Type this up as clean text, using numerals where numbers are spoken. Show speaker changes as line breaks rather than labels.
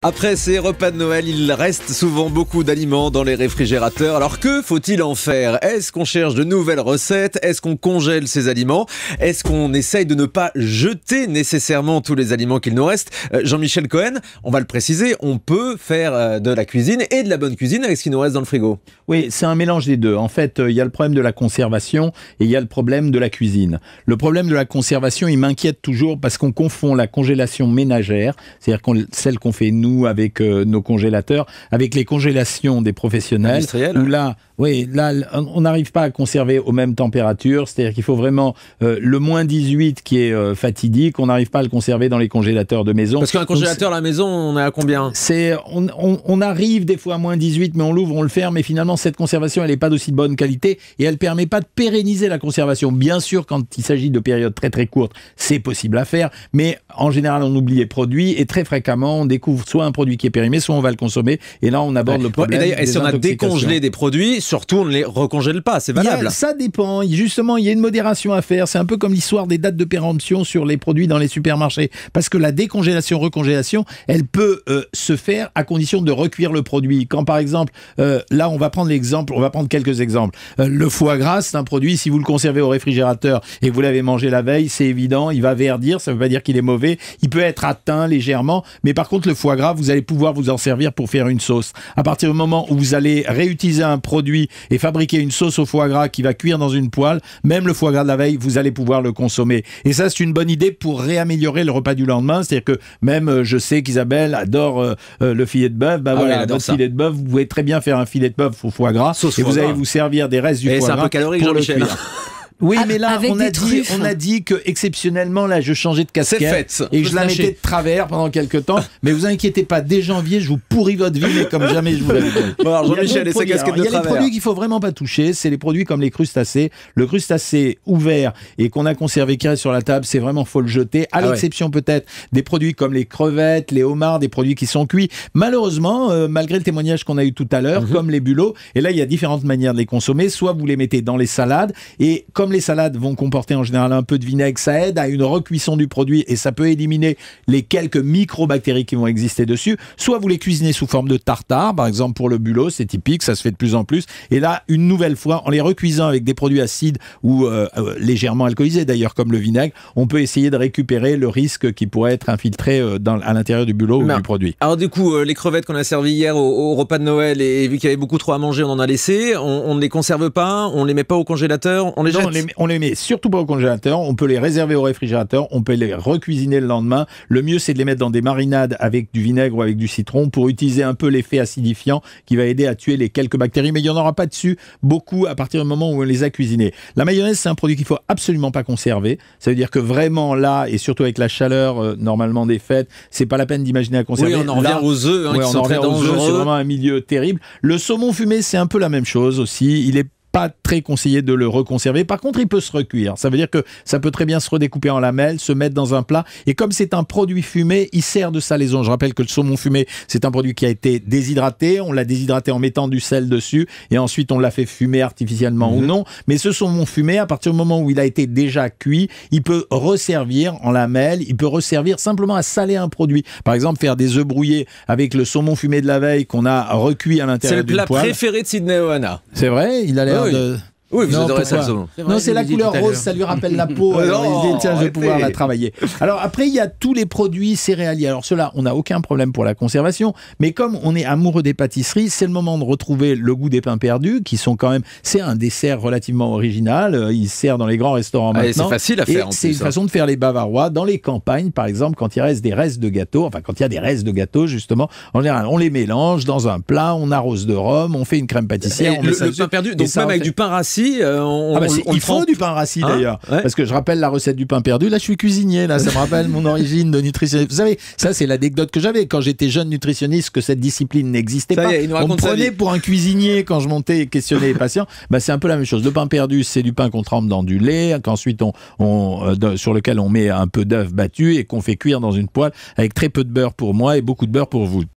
Après ces repas de Noël, il reste souvent beaucoup d'aliments dans les réfrigérateurs. Alors que faut-il en faire? Est-ce qu'on cherche de nouvelles recettes? Est-ce qu'on congèle ces aliments? Est-ce qu'on essaye de ne pas jeter nécessairement tous les aliments qu'il nous reste? Jean-Michel Cohen, on va le préciser, on peut faire de la cuisine et de la bonne cuisine avec ce qui nous reste dans le frigo.
Oui, c'est un mélange des deux. En fait, il y a le problème de la conservation et il y a le problème de la cuisine. Le problème de la conservation, il m'inquiète toujours parce qu'on confond la congélation ménagère, c'est-à-dire celle qu'on fait nous avec nos congélateurs, avec les congélations des professionnels, où là, on n'arrive pas à conserver aux mêmes températures, c'est-à-dire qu'il faut vraiment le moins 18 qui est fatidique, on n'arrive pas à le conserver dans les congélateurs de maison.
Parce qu'un congélateur à la maison, on est à combien?
On arrive des fois à moins 18, mais on l'ouvre, on le ferme, et finalement cette conservation, elle n'est pas d'aussi bonne qualité, et elle ne permet pas de pérenniser la conservation. Bien sûr, quand il s'agit de périodes très très courtes, c'est possible à faire, mais en général, on oublie les produits, et très fréquemment, on découvre soit un produit qui est périmé, soit on va le consommer, et là, on aborde le problème.
Et si on a décongelé des produits, surtout, on ne les recongèle pas, c'est valable.
Ça dépend. Justement, il y a une modération à faire. C'est un peu comme l'histoire des dates de péremption sur les produits dans les supermarchés. Parce que la décongélation-recongélation, elle peut se faire à condition de recuire le produit. Quand, par exemple, là, on va prendre quelques exemples. Le foie gras, c'est un produit, si vous le conservez au réfrigérateur et que vous l'avez mangé la veille, c'est évident, il va verdir. Ça ne veut pas dire qu'il est mauvais. Il peut être atteint légèrement. Mais par contre, le foie gras, vous allez pouvoir vous en servir pour faire une sauce. À partir du moment où vous allez réutiliser un produit et fabriquer une sauce au foie gras qui va cuire dans une poêle, même le foie gras de la veille, vous allez pouvoir le consommer. Et ça, c'est une bonne idée pour réaméliorer le repas du lendemain. C'est-à-dire que même, je sais qu'Isabelle adore le filet de bœuf. Filet de bœuf, vous pouvez très bien faire un filet de bœuf au foie gras et vous allez vous servir des restes du foie gras.
C'est un peu calorique, Jean-Michel.
Oui, mais là, on a dit que exceptionnellement, là, je changeais de casquette et je la mettais de travers pendant quelques temps. Mais vous inquiétez pas, dès janvier, je vous pourris votre vie, mais comme jamais je vous l'avais dit.
Bon, alors Jean-Michel et sa casquette de travers.
Il y a les produits qu'il faut vraiment pas toucher, c'est les produits comme les crustacés. Le crustacé ouvert et qu'on a conservé qui reste sur la table, c'est vraiment faut le jeter. À l'exception peut-être des produits comme les crevettes, les homards, des produits qui sont cuits. Malheureusement, malgré le témoignage qu'on a eu tout à l'heure, comme les bulots, et là, il y a différentes manières de les consommer. Soit vous les mettez dans les salades et comme les salades vont comporter en général un peu de vinaigre, ça aide à une recuisson du produit et ça peut éliminer les quelques microbactéries qui vont exister dessus. Soit vous les cuisinez sous forme de tartare, par exemple pour le bulot, c'est typique, ça se fait de plus en plus. Et là, une nouvelle fois, en les recuisant avec des produits acides ou légèrement alcoolisés d'ailleurs, comme le vinaigre, on peut essayer de récupérer le risque qui pourrait être infiltré à l'intérieur du bulot ou du produit.
Alors du coup, les crevettes qu'on a servies hier au repas de Noël, et vu qu'il y avait beaucoup trop à manger, on en a laissé. On ne les conserve pas, on les met pas au congélateur, on les jette.
On les met surtout pas au congélateur, on peut les réserver au réfrigérateur, on peut les recuisiner le lendemain. Le mieux, c'est de les mettre dans des marinades avec du vinaigre ou avec du citron pour utiliser un peu l'effet acidifiant qui va aider à tuer les quelques bactéries, mais il n'y en aura pas dessus beaucoup à partir du moment où on les a cuisinés. La mayonnaise, c'est un produit qu'il faut absolument pas conserver. Ça veut dire que vraiment là, et surtout avec la chaleur normalement des fêtes, c'est pas la peine d'imaginer à conserver.
Oui, on en revient aux œufs, qui sont très dangereux.
C'est vraiment un milieu terrible. Le saumon fumé, c'est un peu la même chose aussi. Il est pas très conseillé de le reconserver. Par contre, il peut se recuire. Ça veut dire que ça peut très bien se redécouper en lamelles, se mettre dans un plat. Et comme c'est un produit fumé, il sert de salaison. Je rappelle que le saumon fumé, c'est un produit qui a été déshydraté. On l'a déshydraté en mettant du sel dessus. Et ensuite, on l'a fait fumer artificiellement ou non. Mais ce saumon fumé, à partir du moment où il a été déjà cuit, il peut resservir en lamelles. Il peut resservir simplement à saler un produit. Par exemple, faire des œufs brouillés avec le saumon fumé de la veille qu'on a recuit à l'intérieur d'une poêle.
C'est le plat préféré de Sydney Ohana.
C'est vrai, il a l'air de...
Oui, vous adorez ça, le saumon.
Non, c'est la couleur rose, ça lui rappelle la peau. Alors il se dit, tiens, je vais pouvoir la travailler. Alors après, il y a tous les produits céréaliers. Alors ceux-là, on n'a aucun problème pour la conservation. Mais comme on est amoureux des pâtisseries, c'est le moment de retrouver le goût des pains perdus, qui sont quand même... C'est un dessert relativement original. Il se sert dans les grands restaurants maintenant.
C'est facile à faire, en plus.
C'est une façon de faire les Bavarois. Dans les campagnes, par exemple, quand il reste des restes de gâteaux, enfin, quand il y a des restes de gâteaux, justement, en général, on les mélange dans un plat, on arrose de rhum, on fait une crème pâtissière.
Le pain perdu, donc même avec du pain rassis,
il faut du pain rassis d'ailleurs, parce que je rappelle la recette du pain perdu. Là, je suis cuisinier, là, ça me rappelle mon origine de nutritionniste. Vous savez, ça c'est l'anecdote que j'avais quand j'étais jeune nutritionniste, que cette discipline n'existait pas. On me prenait pour un cuisinier quand je montais et questionnais les patients. C'est un peu la même chose. Le pain perdu, c'est du pain qu'on trempe dans du lait, qu'ensuite sur lequel on met un peu d'œuf battu et qu'on fait cuire dans une poêle avec très peu de beurre pour moi et beaucoup de beurre pour vous.